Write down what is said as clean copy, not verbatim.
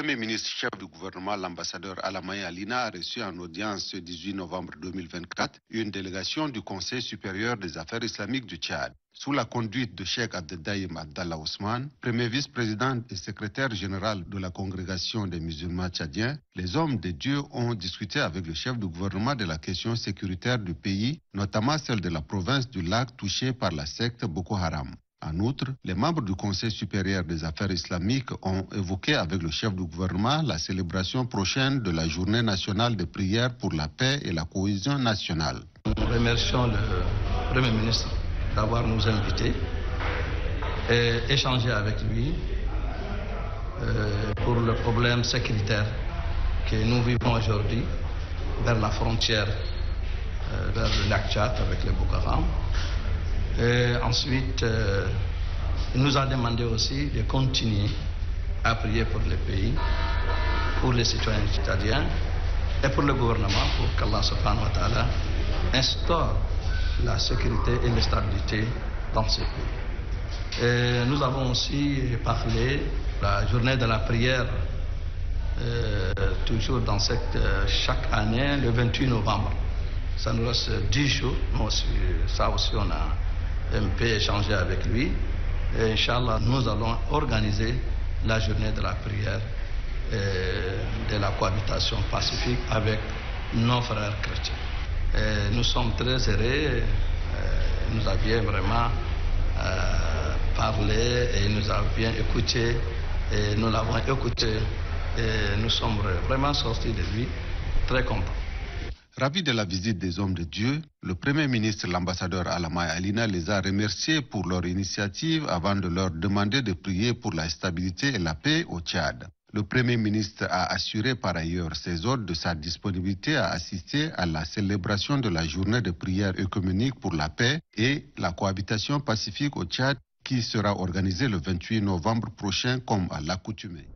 Premier ministre chef du gouvernement, l'ambassadeur Alamaye Alina, a reçu en audience ce 18 novembre 2024 une délégation du Conseil supérieur des affaires islamiques du Tchad. Sous la conduite de Cheikh Abdeldaïm Abdallah Ousmane, premier vice-président et secrétaire général de la congrégation des musulmans tchadiens, les hommes de Dieu ont discuté avec le chef du gouvernement de la question sécuritaire du pays, notamment celle de la province du Lac touchée par la secte Boko Haram. En outre, les membres du Conseil supérieur des affaires islamiques ont évoqué avec le chef du gouvernement la célébration prochaine de la journée nationale de prière pour la paix et la cohésion nationale. Nous remercions le Premier ministre d'avoir nous invités et échanger avec lui pour le problème sécuritaire que nous vivons aujourd'hui vers la frontière, vers le lac Tchad avec les Boko Haram. Et ensuite, il nous a demandé aussi de continuer à prier pour le pays, pour les citoyens tchadiens et pour le gouvernement, pour qu'Allah subhanahu wa ta'ala instaure la sécurité et la stabilité dans ce pays. Et nous avons aussi parlé de la journée de la prière, toujours dans chaque année, le 28 novembre. Ça nous reste 10 jours. Nous aussi, ça aussi, on a un peu échangé avec lui. Et Inch'Allah, nous allons organiser la journée de la prière et de la cohabitation pacifique avec nos frères chrétiens. Et nous sommes très heureux. Nous avions vraiment parlé et nous avons bien écouté. Et nous l'avons écouté et nous sommes vraiment sortis de lui très contents. Ravi de la visite des hommes de Dieu, le Premier ministre, l'ambassadeur Alamaye Alina, les a remerciés pour leur initiative avant de leur demander de prier pour la stabilité et la paix au Tchad. Le Premier ministre a assuré par ailleurs ses hôtes de sa disponibilité à assister à la célébration de la journée de prière œcuménique pour la paix et la cohabitation pacifique au Tchad qui sera organisée le 28 novembre prochain comme à l'accoutumée.